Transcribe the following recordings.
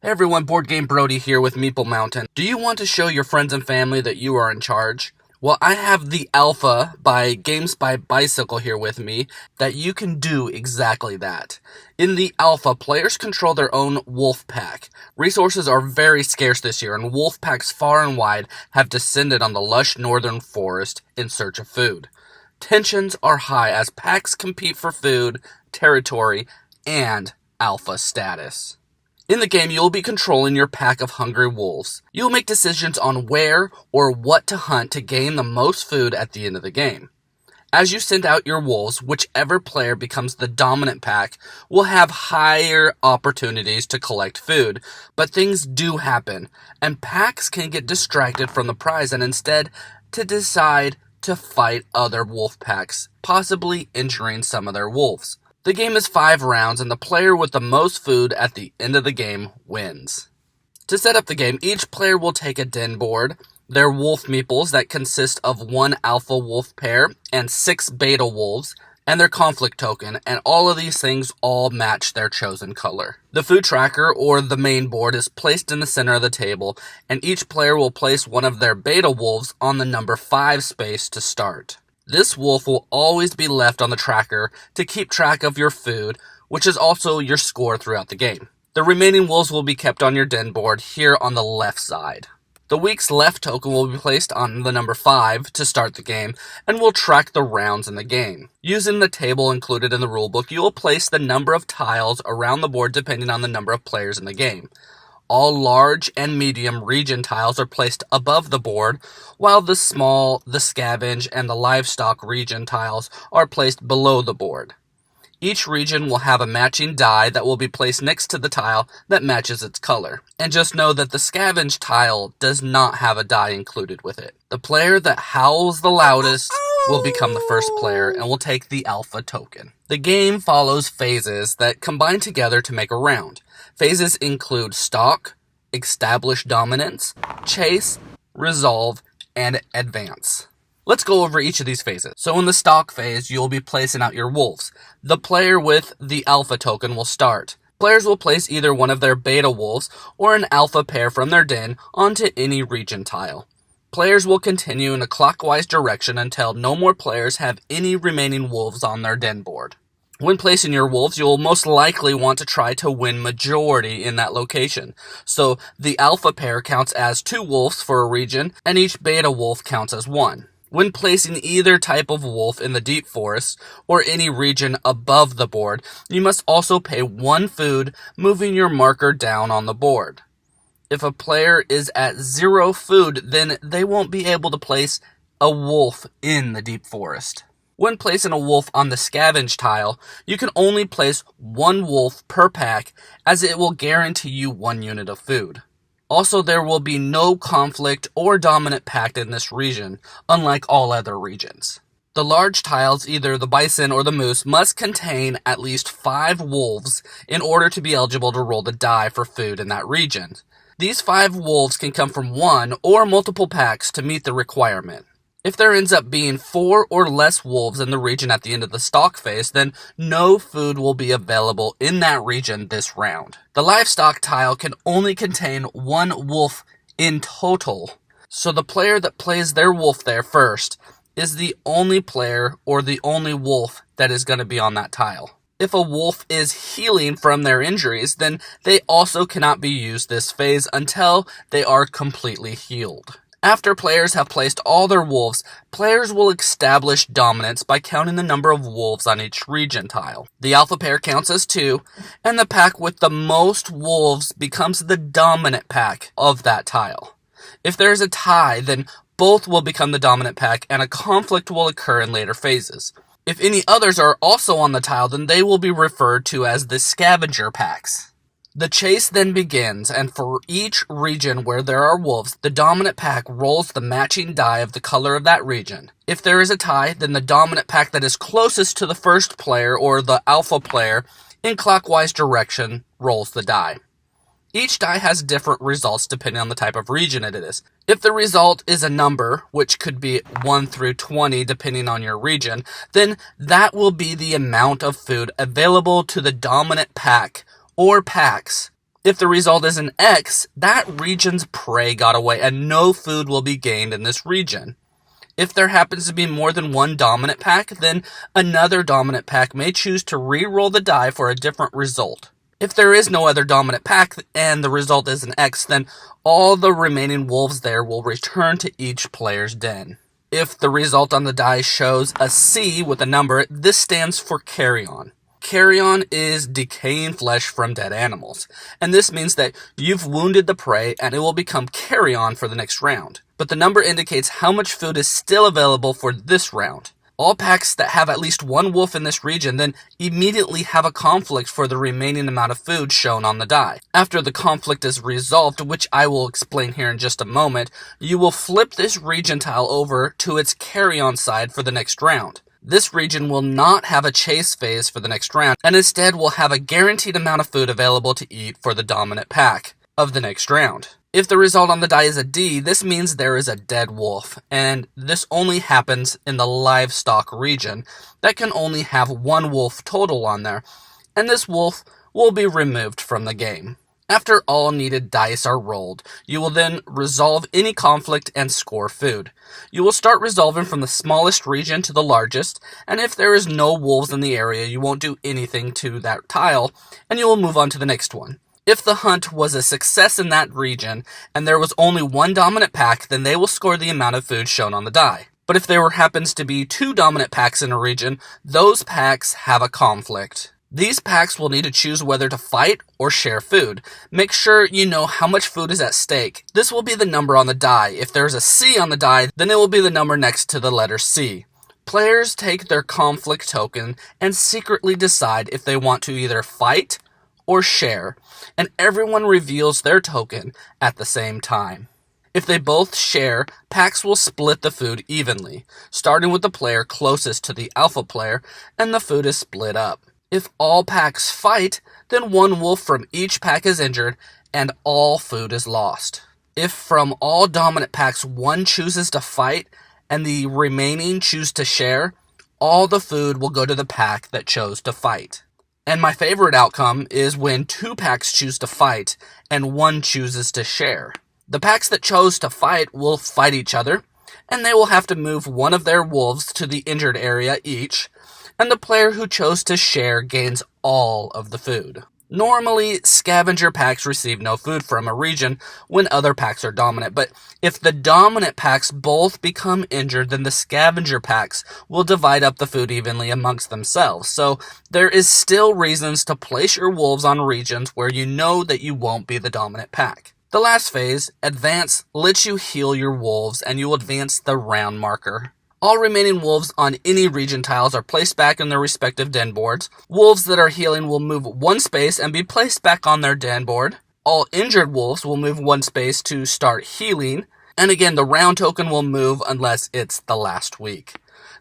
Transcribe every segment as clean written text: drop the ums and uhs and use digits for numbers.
Hey everyone, Boardgame Brody here with Meeple Mountain. Do you want to show your friends and family that you are in charge? Well, I have the Alpha by Games by Bicycle here with me that you can do exactly that. In the Alpha, players control their own wolf pack. Resources are very scarce this year, and wolf packs far and wide have descended on the lush northern forest in search of food. Tensions are high as packs compete for food, territory, and alpha status. In the game, you'll be controlling your pack of hungry wolves. You'll make decisions on where or what to hunt to gain the most food at the end of the game. As you send out your wolves, whichever player becomes the dominant pack will have higher opportunities to collect food, but things do happen, and packs can get distracted from the prize and instead to decide to fight other wolf packs, possibly injuring some of their wolves. The game is 5 rounds, and the player with the most food at the end of the game wins. To set up the game, each player will take a den board, their wolf meeples that consist of 1 alpha wolf pair and 6 beta wolves, and their conflict token, and all of these things all match their chosen color. The food tracker, or the main board, is placed in the center of the table, and each player will place one of their beta wolves on the number 5 space to start. This wolf will always be left on the tracker to keep track of your food, which is also your score throughout the game. The remaining wolves will be kept on your den board here on the left side. The week's left token will be placed on the number 5 to start the game and will track the rounds in the game. Using the table included in the rulebook, you will place the number of tiles around the board depending on the number of players in the game. All large and medium region tiles are placed above the board, while the small, the scavenge, and the livestock region tiles are placed below the board. Each region will have a matching die that will be placed next to the tile that matches its color. And just know that the scavenge tile does not have a die included with it. The player that howls the loudest will become the first player and will take the alpha token. The game follows phases that combine together to make a round. Phases include stalk, establish dominance, chase, resolve, and advance. Let's go over each of these phases. So in the stalk phase, you'll be placing out your wolves. The player with the alpha token will start. Players will place either one of their beta wolves or an alpha pair from their den onto any region tile. Players will continue in a clockwise direction until no more players have any remaining wolves on their den board. When placing your wolves, you'll most likely want to try to win majority in that location. So the alpha pair counts as 2 wolves for a region, and each beta wolf counts as 1. When placing either type of wolf in the deep forest or any region above the board, you must also pay 1 food, moving your marker down on the board. If a player is at 0 food, then they won't be able to place a wolf in the deep forest. When placing a wolf on the scavenge tile, you can only place 1 wolf per pack, as it will guarantee you 1 unit of food. Also, there will be no conflict or dominant pack in this region, unlike all other regions. The large tiles, either the bison or the moose, must contain at least 5 wolves in order to be eligible to roll the die for food in that region. These 5 wolves can come from 1 or multiple packs to meet the requirement. If there ends up being 4 or less wolves in the region at the end of the stalk phase, then no food will be available in that region this round. The livestock tile can only contain 1 wolf in total, so the player that plays their wolf there first is the only player or the only wolf that is going to be on that tile. If a wolf is healing from their injuries, then they also cannot be used this phase until they are completely healed. After players have placed all their wolves, players will establish dominance by counting the number of wolves on each region tile. The alpha pair counts as 2, and the pack with the most wolves becomes the dominant pack of that tile. If there is a tie, then both will become the dominant pack, and a conflict will occur in later phases. If any others are also on the tile, then they will be referred to as the scavenger packs. The chase then begins, and for each region where there are wolves, the dominant pack rolls the matching die of the color of that region. If there is a tie, then the dominant pack that is closest to the first player or the alpha player in clockwise direction rolls the die. Each die has different results depending on the type of region it is. If the result is a number, which could be 1 through 20 depending on your region, then that will be the amount of food available to the dominant pack or packs If the result is an X, that region's prey got away and no food will be gained in this region. If there happens to be more than one dominant pack, then another dominant pack may choose to re-roll the die for a different result. If there is no other dominant pack and the result is an X, then all the remaining wolves there will return to each player's den. If the result on the die shows a C with a number, this stands for carrion. Carrion is decaying flesh from dead animals, and this means that you've wounded the prey and it will become carrion for the next round. But the number indicates how much food is still available for this round. All packs that have at least one wolf in this region then immediately have a conflict for the remaining amount of food shown on the die. After the conflict is resolved, which I will explain here in just a moment, you will flip this region tile over to its carrion side for the next round. This region will not have a chase phase for the next round, and instead will have a guaranteed amount of food available to eat for the dominant pack of the next round. If the result on the die is a D, this means there is a dead wolf, and this only happens in the livestock region that can only have one wolf total on there, and this wolf will be removed from the game. After all needed dice are rolled, you will then resolve any conflict and score food. You will start resolving from the smallest region to the largest, and if there is no wolves in the area, you won't do anything to that tile, and you will move on to the next one. If the hunt was a success in that region, and there was only one dominant pack, then they will score the amount of food shown on the die. But if there happens to be two dominant packs in a region, those packs have a conflict. These packs will need to choose whether to fight or share food. Make sure you know how much food is at stake. This will be the number on the die. If there's a C on the die, then it will be the number next to the letter C. Players take their conflict token and secretly decide if they want to either fight or share, and everyone reveals their token at the same time. If they both share, packs will split the food evenly, starting with the player closest to the alpha player, and the food is split up. If all packs fight, then one wolf from each pack is injured, and all food is lost. If from all dominant packs one chooses to fight, and the remaining choose to share, all the food will go to the pack that chose to fight. And my favorite outcome is when two packs choose to fight and one chooses to share. The packs that chose to fight will fight each other, and they will have to move one of their wolves to the injured area each, and the player who chose to share gains all of the food. Normally, scavenger packs receive no food from a region when other packs are dominant, but if the dominant packs both become injured, then the scavenger packs will divide up the food evenly amongst themselves. So there is still reasons to place your wolves on regions where you know that you won't be the dominant pack. The last phase, Advance, lets you heal your wolves, and you advance the round marker. All remaining wolves on any region tiles are placed back in their respective den boards. Wolves that are healing will move one space and be placed back on their den board. All injured wolves will move one space to start healing. And again, the round token will move unless it's the last week.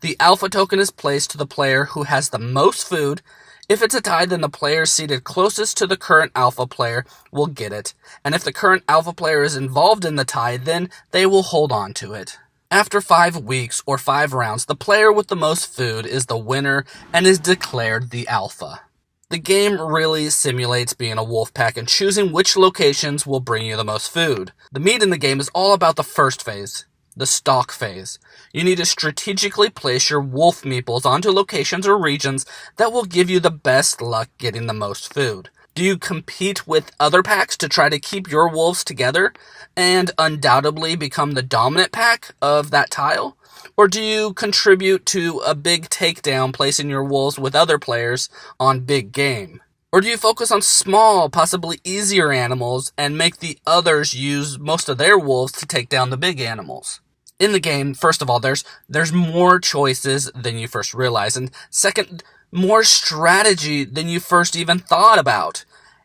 The alpha token is placed to the player who has the most food. If it's a tie, then the player seated closest to the current alpha player will get it. And if the current alpha player is involved in the tie, then they will hold on to it. After 5 weeks or 5 rounds, the player with the most food is the winner and is declared the alpha. The game really simulates being a wolf pack and choosing which locations will bring you the most food. The meat in the game is all about the first phase, the stalk phase. You need to strategically place your wolf meeples onto locations or regions that will give you the best luck getting the most food. Do you compete with other packs to try to keep your wolves together and undoubtedly become the dominant pack of that tile? Or do you contribute to a big takedown placing your wolves with other players on big game? Or do you focus on small, possibly easier animals and make the others use most of their wolves to take down the big animals? In the game, first of all, there's more choices than you first realize, and second, more strategy than you first even thought about.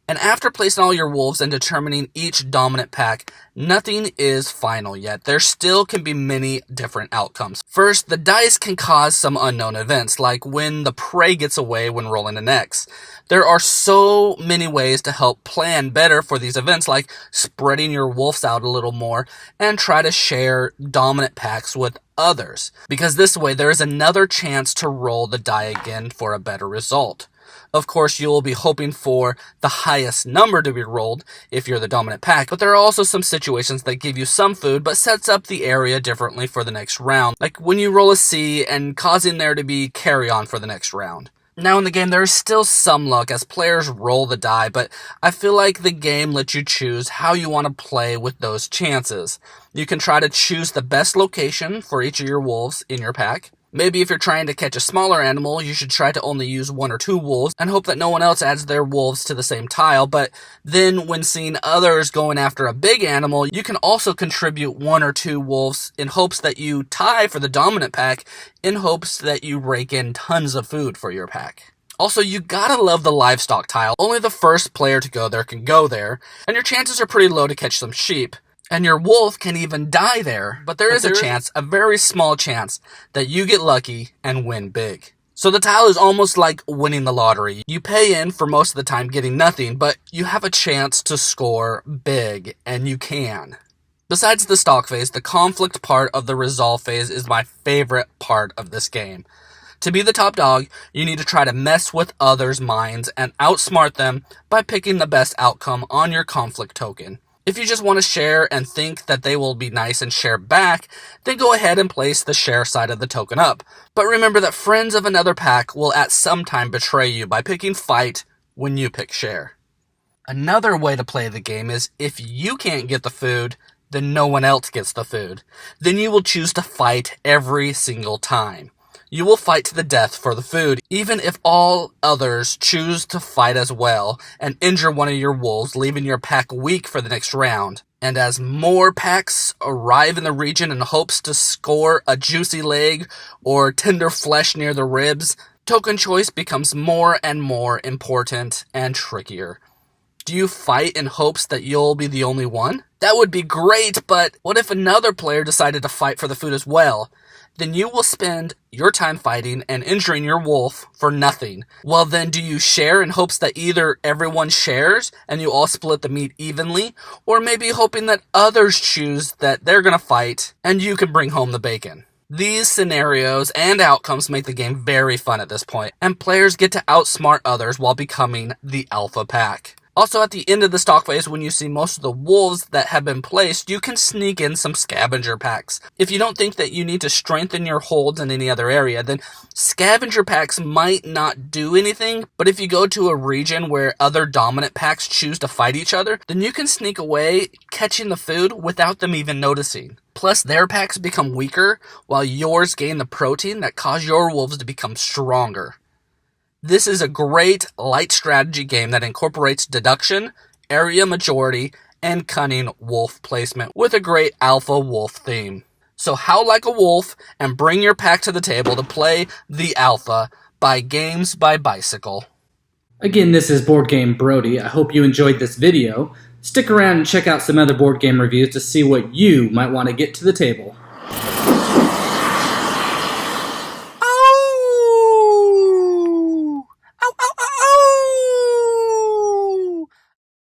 And after placing all your wolves and determining each dominant pack, nothing is final yet. There still can be many different outcomes. First, the dice can cause some unknown events, like when the prey gets away when rolling an X. There are so many ways to help plan better for these events, like spreading your wolves out a little more and try to share dominant packs with others, because this way there is another chance to roll the die again for a better result. Of course, you will be hoping for the highest number to be rolled if you're the dominant pack, but there are also some situations that give you some food but sets up the area differently for the next round, like when you roll a C and causing there to be carry-on for the next round. Now in the game, there is still some luck as players roll the die, but I feel like the game lets you choose how you want to play with those chances. You can try to choose the best location for each of your wolves in your pack. Maybe if you're trying to catch a smaller animal, you should try to only use 1 or 2 wolves and hope that no one else adds their wolves to the same tile, but then when seeing others going after a big animal, you can also contribute 1 or 2 wolves in hopes that you tie for the dominant pack, in hopes that you rake in tons of food for your pack. Also, you gotta love the livestock tile. Only the first player to go there can go there, and your chances are pretty low to catch some sheep. And your wolf can even die there, but there is a chance, a very small chance, that you get lucky and win big. So the tile is almost like winning the lottery. You pay in for most of the time getting nothing, but you have a chance to score big, and you can. Besides the stock phase, the conflict part of the resolve phase is my favorite part of this game. To be the top dog, you need to try to mess with others' minds and outsmart them by picking the best outcome on your conflict token. If you just want to share and think that they will be nice and share back, then go ahead and place the share side of the token up. But remember that friends of another pack will at some time betray you by picking fight when you pick share. Another way to play the game is if you can't get the food, then no one else gets the food. Then you will choose to fight every single time. You will fight to the death for the food, even if all others choose to fight as well and injure one of your wolves, leaving your pack weak for the next round. And as more packs arrive in the region in hopes to score a juicy leg or tender flesh near the ribs, token choice becomes more and more important and trickier. Do you fight in hopes that you'll be the only one? That would be great, but what if another player decided to fight for the food as well? Then you will spend your time fighting and injuring your wolf for nothing. Well then, do you share in hopes that either everyone shares and you all split the meat evenly, or maybe hoping that others choose that they're gonna fight and you can bring home the bacon? These scenarios and outcomes make the game very fun at this point, and players get to outsmart others while becoming the alpha pack. Also, at the end of the stock phase, when you see most of the wolves that have been placed, you can sneak in some scavenger packs. If you don't think that you need to strengthen your holds in any other area, then scavenger packs might not do anything, but if you go to a region where other dominant packs choose to fight each other, then you can sneak away, catching the food without them even noticing. Plus, their packs become weaker, while yours gain the protein that cause your wolves to become stronger. This is a great light strategy game that incorporates deduction, area majority, and cunning wolf placement with a great alpha wolf theme. So howl like a wolf and bring your pack to the table to play the alpha by Games by Bicycle. Again, this is Boardgame Brody. I hope you enjoyed this video. Stick around and check out some other board game reviews to see what you might want to get to the table.